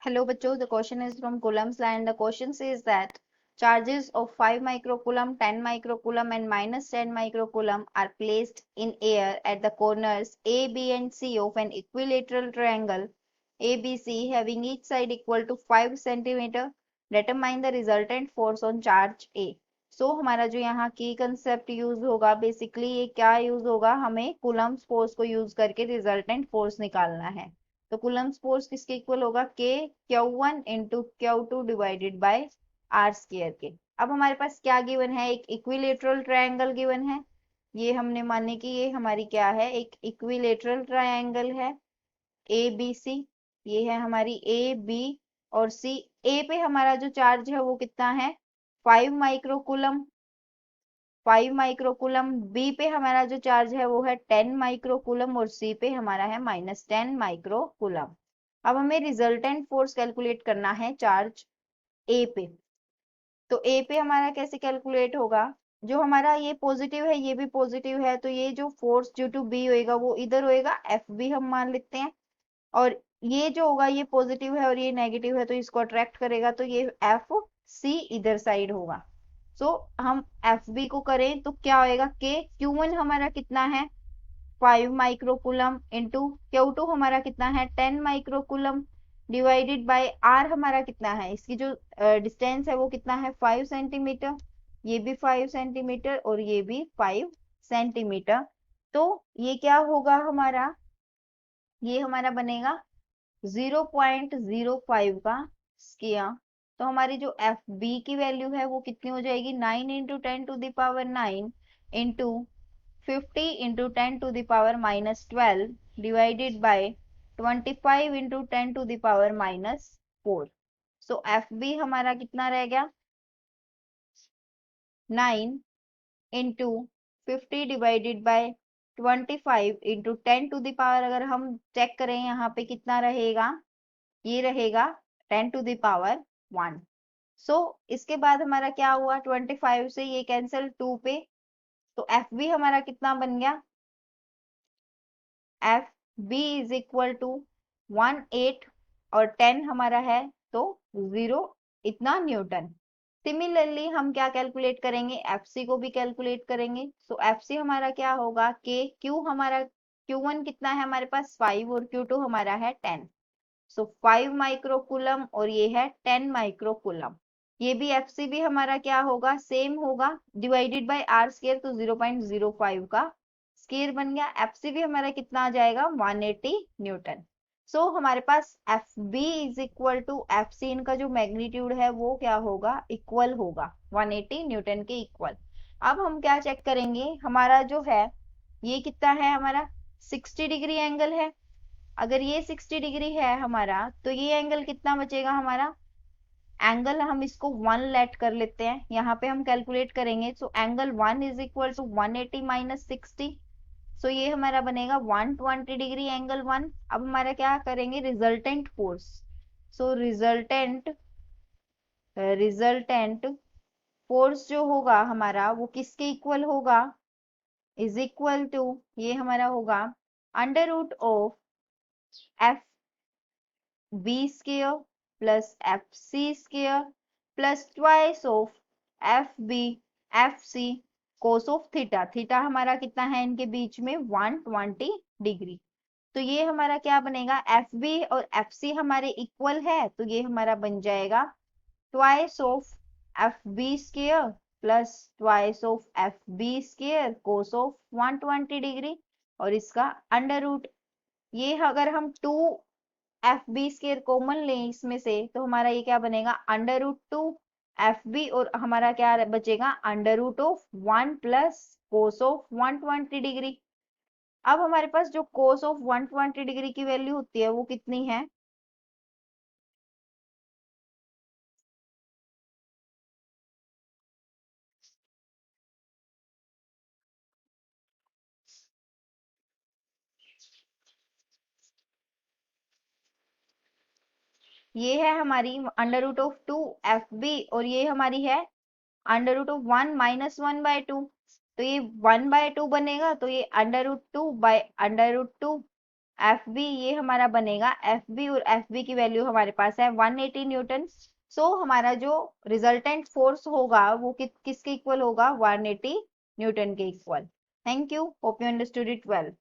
Hello, bachcho. The question is from Coulomb's law, and the question says that charges of 5 microcoulomb, 10 microcoulomb, and minus 10 microcoulomb are placed in air at the corners A, B, and C of an equilateral triangle ABC having each side equal to 5 centimeter. Determine the resultant force on charge A. So हमारा जो यहाँ की concept use होगा, basically ये क्या use होगा, हमें Coulomb's force को यूज करके रिजल्टेंट फोर्स निकालना है। तो कूलम्स फोर्स किसके इक्वल होगा, के Q1 into Q2 divided by R square के। अब हमारे पास क्या गिवन है, एक इक्विलेटरल ट्रायंगल गिवन है। ये हमने माने कि ये हमारी क्या है, एक इक्विलेटरल ट्रायंगल है ए बी सी। ये है हमारी ए बी और सी। ए पे हमारा जो चार्ज है वो कितना है, 5 माइक्रोकूलम। 5 माइक्रोकूलम। बी पे हमारा जो चार्ज है वो है 10 माइक्रोकूलम और सी पे हमारा है -10 माइक्रोकूलम। अब हमें रिजल्टेंट फोर्स कैलकुलेट करना है चार्ज ए पे। तो ए पे हमारा कैसे कैलकुलेट होगा, जो हमारा ये पॉजिटिव है ये भी पॉजिटिव है, तो ये जो फोर्स ड्यू टू बी होएगा वो इधर होएगा, एफ बी हम मान लेते हैं। और ये जो होगा ये पॉजिटिव है और ये नेगेटिव है, तो इसको अट्रैक्ट करेगा, तो ये एफ सी इधर साइड होगा। सो हम एफ बी को करें तो क्या होएगा, के Q1 हमारा कितना है 5 माइक्रोकूलम इंटू Q2 हमारा कितना है 10 माइक्रोकूलम डिवाइडेड बाय आर हमारा कितना है, इसकी जो डिस्टेंस है वो कितना है 5 सेंटीमीटर। ये भी 5 सेंटीमीटर और ये भी 5 सेंटीमीटर। तो ये क्या होगा हमारा, ये हमारा बनेगा 0.05 का स्क्वायर। तो हमारी जो एफ बी की वैल्यू है वो कितनी हो जाएगी, 9 into 10⁻9 into 50 into 10⁻12 divided by 25 into 10⁻4। So F B हमारा कितना रह गया, 9 इंटू 50 डिवाइडेड बाय 25 इंटू 10⁻, अगर हम चेक करें यहाँ पे कितना रहेगा, ये रहेगा 10⁻1। सो इसके बाद हमारा क्या हुआ, 25 से ये कैंसिल 2 पे, तो एफ बी हमारा कितना बन गया, F B is equal to 18 और 10 हमारा है तो 0 इतना न्यूटन। सिमिलरली हम क्या कैलकुलेट करेंगे, एफ सी को भी कैलकुलेट करेंगे। सो एफ सी हमारा क्या होगा, के क्यू हमारा Q1 कितना है हमारे पास 5 और Q2 हमारा है 10। सो 5 माइक्रोकूलम और ये है 10 माइक्रोकूलम। ये भी एफ सी भी हमारा क्या होगा, सेम होगा, डिवाइडेड बाय आर स्केयर, तो 0.05 का स्केयर बन गया। एफ सी भी हमारा कितना आ जाएगा 180 न्यूटन। सो हमारे पास F B is equal to F C, इनका जो मैग्नीट्यूड है वो क्या होगा, इक्वल होगा 180 न्यूटन के इक्वल। अब हम क्या चेक करेंगे, हमारा जो है ये कितना है, हमारा 60 डिग्री एंगल है। अगर ये 60 डिग्री है हमारा, तो ये एंगल कितना बचेगा हमारा, एंगल हम इसको 1 लेट कर लेते हैं, यहाँ पे हम कैलकुलेट करेंगे। So angle 1 is equal to 180 minus 60। So ये हमारा बनेगा 120 डिग्री एंगल 1। अब हमारा क्या करेंगे, resultant force. So resultant force जो होगा हमारा वो किसके इक्वल होगा, इज इक्वल टू, ये हमारा होगा under root of F B square plus F C square plus twice of F B F C cos of theta. Theta हमारा कितना है इनके बीच में 120 डिग्री। तो ये हमारा क्या बनेगा, एफ बी और एफ सी हमारे इक्वल है, तो ये हमारा बन जाएगा twice of F B square plus twice of F B square cos of 120 degree और इसका अंडर रूट। ये अगर हम 2 एफ बी स्केयर कॉमन लें इसमें से, तो हमारा ये क्या बनेगा, अंडर रूट 2 एफ बी और हमारा क्या बचेगा, under root of 1 plus cos of 120 degree. अब हमारे पास जो कोस ऑफ 120 डिग्री की वैल्यू होती है वो कितनी है, ये है हमारी under root of 2 F B और ये हमारी है अंडर रूट ऑफ 1 माइनस 1/2। तो ये 1/2 बनेगा, तो ये under root 2 by under root 2 F B ये हमारा बनेगा, एफ बी और एफ बी की वैल्यू हमारे पास है 180 न्यूटन। सो हमारा जो रिजल्टेंट फोर्स होगा वो किसके इक्वल होगा, 180 न्यूटन के equal. Thank you, hope you understood it well.